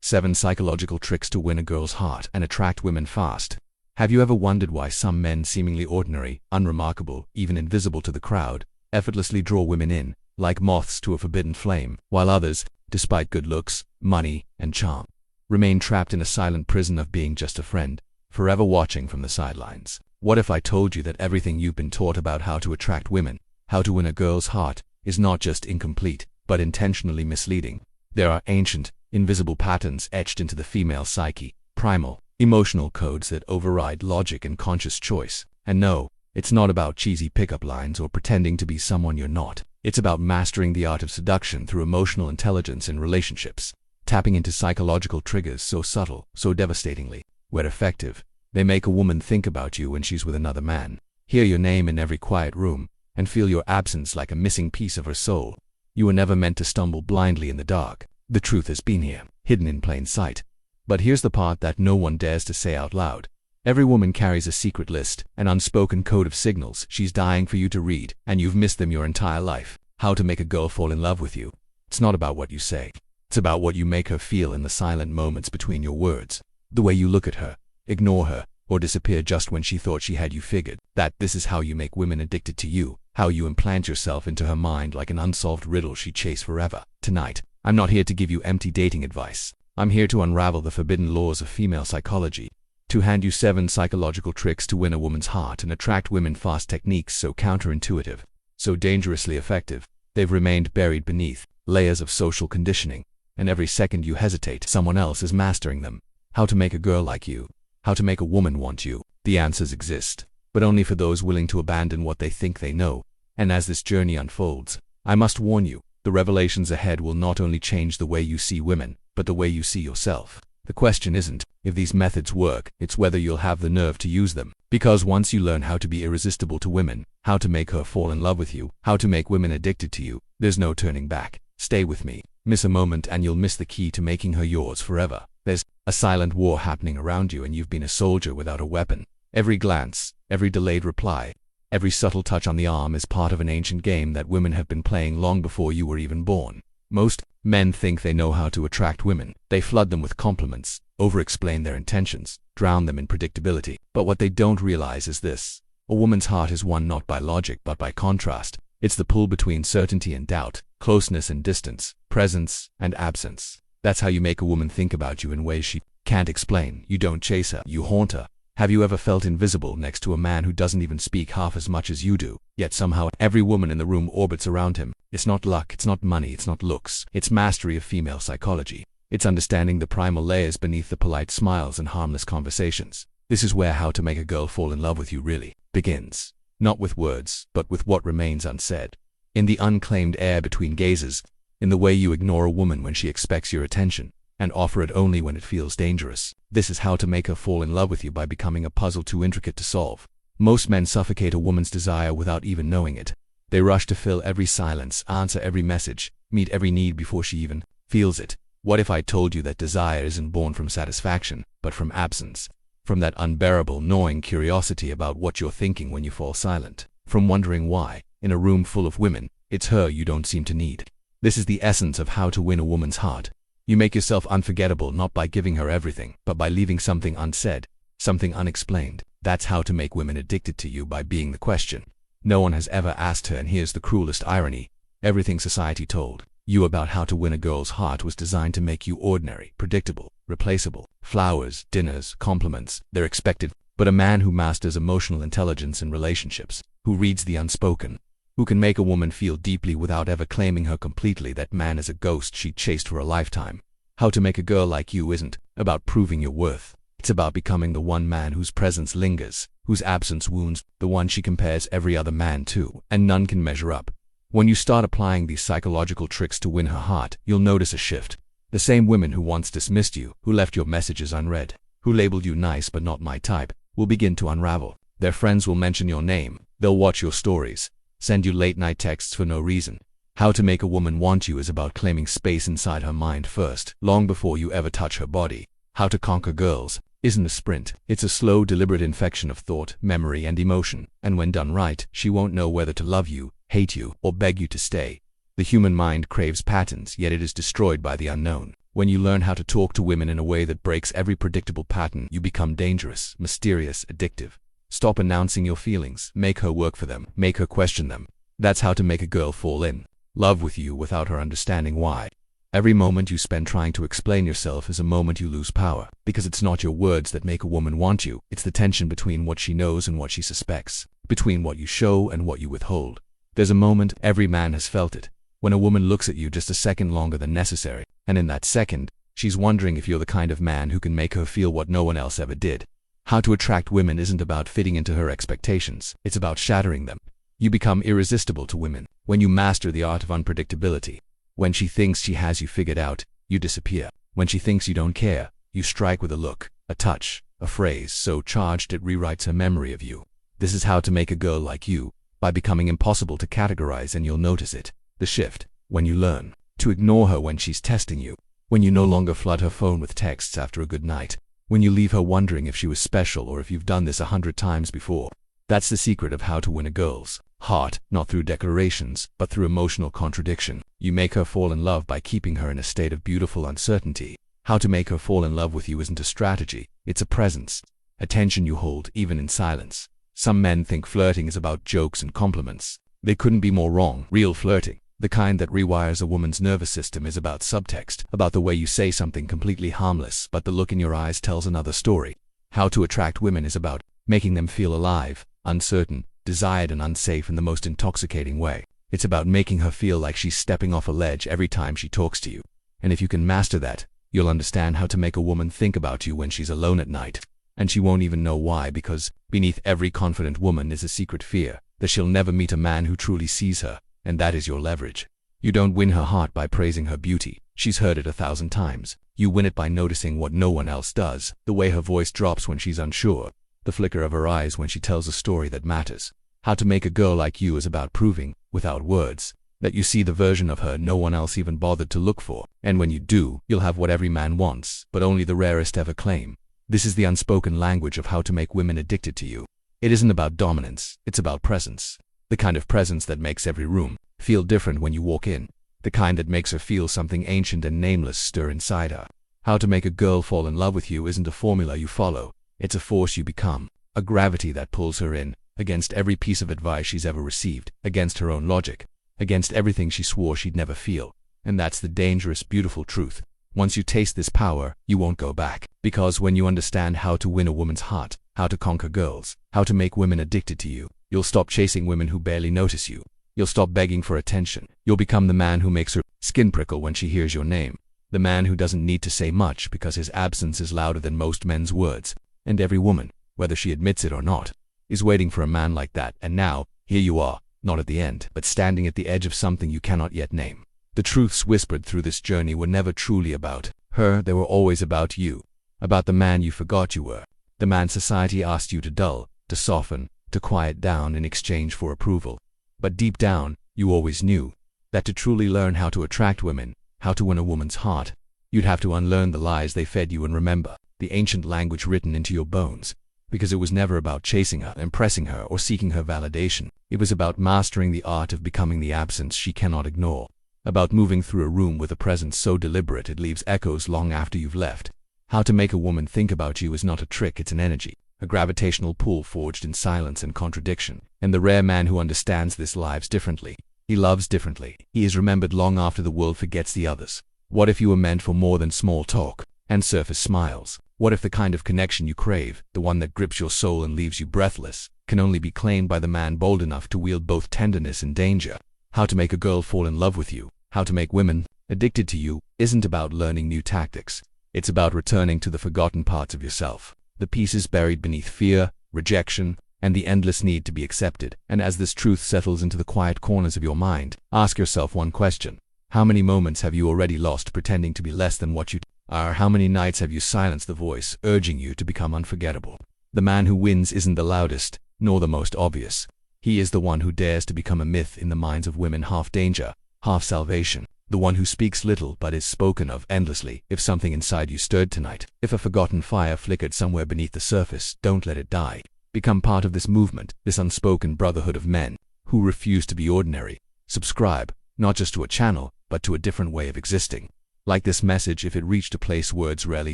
7 Psychological Tricks to Win a Girl's Heart and Attract Women Fast. Have you ever wondered why some men seemingly ordinary, unremarkable, even invisible to the crowd, effortlessly draw women in, like moths to a forbidden flame, while others, despite good looks, money, and charm, remain trapped in a silent prison of being just a friend, forever watching from the sidelines? What if I told you that everything you've been taught about how to attract women, how to win a girl's heart, is not just incomplete, but intentionally misleading? There are ancient, invisible patterns etched into the female psyche, primal, emotional codes that override logic and conscious choice. And no, it's not about cheesy pickup lines or pretending to be someone you're not. It's about mastering the art of seduction through emotional intelligence in relationships, tapping into psychological triggers so subtle, so devastatingly, where effective, they make a woman think about you when she's with another man, hear your name in every quiet room, and feel your absence like a missing piece of her soul. You were never meant to stumble blindly in the dark. The truth has been here, hidden in plain sight. But here's the part that no one dares to say out loud. Every woman carries a secret list, an unspoken code of signals she's dying for you to read, and you've missed them your entire life. How to make a girl fall in love with you. It's not about what you say. It's about what you make her feel in the silent moments between your words. The way you look at her, ignore her, or disappear just when she thought she had you figured. This is how you make women addicted to you, how you implant yourself into her mind like an unsolved riddle she chased forever. Tonight, I'm not here to give you empty dating advice. I'm here to unravel the forbidden laws of female psychology, to hand you 7 psychological tricks to win a woman's heart and attract women fast. Techniques so counterintuitive, so dangerously effective, they've remained buried beneath layers of social conditioning, and every second you hesitate, someone else is mastering them. How to make a girl like you. How to make a woman want you. The answers exist, but only for those willing to abandon what they think they know. And as this journey unfolds, I must warn you, the revelations ahead will not only change the way you see women, but the way you see yourself. The question isn't if these methods work, it's whether you'll have the nerve to use them. Because once you learn how to be irresistible to women, how to make her fall in love with you, how to make women addicted to you, there's no turning back. Stay with me. Miss a moment and you'll miss the key to making her yours forever. There's a silent war happening around you and you've been a soldier without a weapon. Every glance, every delayed reply, every subtle touch on the arm is part of an ancient game that women have been playing long before you were even born. Most men think they know how to attract women. They flood them with compliments, over-explain their intentions, drown them in predictability. But what they don't realize is this. A woman's heart is won not by logic but by contrast. It's the pull between certainty and doubt, closeness and distance, presence and absence. That's how you make a woman think about you in ways she can't explain. You don't chase her, you haunt her. Have you ever felt invisible next to a man who doesn't even speak half as much as you do, yet somehow every woman in the room orbits around him? It's not luck, it's not money, it's not looks. It's mastery of female psychology. It's understanding the primal layers beneath the polite smiles and harmless conversations. This is where how to make a girl fall in love with you really begins. Not with words, but with what remains unsaid. In the unclaimed air between gazes, in the way you ignore a woman when she expects your attention, and offer it only when it feels dangerous. This is how to make her fall in love with you by becoming a puzzle too intricate to solve. Most men suffocate a woman's desire without even knowing it. They rush to fill every silence, answer every message, meet every need before she even feels it. What if I told you that desire isn't born from satisfaction, but from absence? From that unbearable, gnawing curiosity about what you're thinking when you fall silent. From wondering why, in a room full of women, it's her you don't seem to need. This is the essence of how to win a woman's heart. You make yourself unforgettable not by giving her everything, but by leaving something unsaid, something unexplained. That's how to make women addicted to you, by being the question no one has ever asked her. And here's the cruelest irony. Everything society told you about how to win a girl's heart was designed to make you ordinary, predictable, replaceable. Flowers, dinners, compliments, they're expected. But a man who masters emotional intelligence in relationships, who reads the unspoken, who can make a woman feel deeply without ever claiming her completely, that man is a ghost she chased for a lifetime. How to make a girl like you isn't about proving your worth. It's about becoming the one man whose presence lingers, whose absence wounds, the one she compares every other man to, and none can measure up. When you start applying these psychological tricks to win her heart, you'll notice a shift. The same women who once dismissed you, who left your messages unread, who labeled you nice but not my type, will begin to unravel. Their friends will mention your name, they'll watch your stories, send you late-night texts for no reason. How to make a woman want you is about claiming space inside her mind first, long before you ever touch her body. How to conquer girls isn't a sprint. It's a slow, deliberate infection of thought, memory, and emotion. And when done right, she won't know whether to love you, hate you, or beg you to stay. The human mind craves patterns, yet it is destroyed by the unknown. When you learn how to talk to women in a way that breaks every predictable pattern, you become dangerous, mysterious, addictive. Stop announcing your feelings. Make her work for them. Make her question them. That's how to make a girl fall in love with you without her understanding why. Every moment you spend trying to explain yourself is a moment you lose power, because it's not your words that make a woman want you. It's the tension between what she knows and what she suspects, between what you show and what you withhold. There's a moment, every man has felt it, when a woman looks at you just a second longer than necessary, and in that second, she's wondering if you're the kind of man who can make her feel what no one else ever did. How to attract women isn't about fitting into her expectations, it's about shattering them. You become irresistible to women when you master the art of unpredictability. When she thinks she has you figured out, you disappear. When she thinks you don't care, you strike with a look, a touch, a phrase so charged it rewrites her memory of you. This is how to make a girl like you, by becoming impossible to categorize, and you'll notice it. The shift, when you learn to ignore her when she's testing you, when you no longer flood her phone with texts after a good night, when you leave her wondering if she was special or if you've done this 100 times before. That's the secret of how to win a girl's heart, not through declarations, but through emotional contradiction. You make her fall in love by keeping her in a state of beautiful uncertainty. How to make her fall in love with you isn't a strategy, it's a presence, a tension you hold even in silence. Some men think flirting is about jokes and compliments. They couldn't be more wrong. Real flirting, the kind that rewires a woman's nervous system, is about subtext, about the way you say something completely harmless, but the look in your eyes tells another story. How to attract women is about making them feel alive, uncertain, desired, and unsafe in the most intoxicating way. It's about making her feel like she's stepping off a ledge every time she talks to you. And if you can master that, you'll understand how to make a woman think about you when she's alone at night. And she won't even know why, because beneath every confident woman is a secret fear that she'll never meet a man who truly sees her, and that is your leverage. You don't win her heart by praising her beauty. She's heard it 1,000 times. You win it by noticing what no one else does, the way her voice drops when she's unsure, the flicker of her eyes when she tells a story that matters. How to make a girl like you is about proving, without words, that you see the version of her no one else even bothered to look for. And when you do, you'll have what every man wants, but only the rarest ever claim. This is the unspoken language of how to make women addicted to you. It isn't about dominance, it's about presence. The kind of presence that makes every room feel different when you walk in. The kind that makes her feel something ancient and nameless stir inside her. How to make a girl fall in love with you isn't a formula you follow, it's a force you become. A gravity that pulls her in, against every piece of advice she's ever received, against her own logic, against everything she swore she'd never feel. And that's the dangerous, beautiful truth. Once you taste this power, you won't go back. Because when you understand how to win a woman's heart, how to conquer girls, how to make women addicted to you, you'll stop chasing women who barely notice you. You'll stop begging for attention. You'll become the man who makes her skin prickle when she hears your name. The man who doesn't need to say much because his absence is louder than most men's words. And every woman, whether she admits it or not, is waiting for a man like that. And now, here you are, not at the end, but standing at the edge of something you cannot yet name. The truths whispered through this journey were never truly about her, they were always about you. About the man you forgot you were. The man society asked you to dull, to soften, to quiet down in exchange for approval. But deep down, you always knew that to truly learn how to attract women, how to win a woman's heart, you'd have to unlearn the lies they fed you and remember the ancient language written into your bones. Because it was never about chasing her, impressing her, or seeking her validation. It was about mastering the art of becoming the absence she cannot ignore. About moving through a room with a presence so deliberate it leaves echoes long after you've left. How to make a woman think about you is not a trick, it's an energy. A gravitational pull forged in silence and contradiction. And the rare man who understands this lives differently. He loves differently. He is remembered long after the world forgets the others. What if you were meant for more than small talk and surface smiles? What if the kind of connection you crave, the one that grips your soul and leaves you breathless, can only be claimed by the man bold enough to wield both tenderness and danger? How to make a girl fall in love with you, how to make women addicted to you, isn't about learning new tactics. It's about returning to the forgotten parts of yourself. The pieces buried beneath fear, rejection, and the endless need to be accepted. And as this truth settles into the quiet corners of your mind, ask yourself one question. How many moments have you already lost pretending to be less than what you are? How many nights have you silenced the voice urging you to become unforgettable? The man who wins isn't the loudest, nor the most obvious. He is the one who dares to become a myth in the minds of women, half danger, half salvation. The one who speaks little but is spoken of endlessly. If something inside you stirred tonight, if a forgotten fire flickered somewhere beneath the surface, don't let it die. Become part of this movement, this unspoken brotherhood of men who refuse to be ordinary. Subscribe, not just to a channel, but to a different way of existing. Like this message if it reached a place words rarely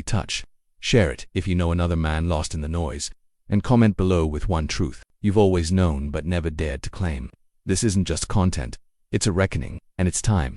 touch. Share it if you know another man lost in the noise. And comment below with one truth you've always known but never dared to claim. This isn't just content, it's a reckoning, and it's time.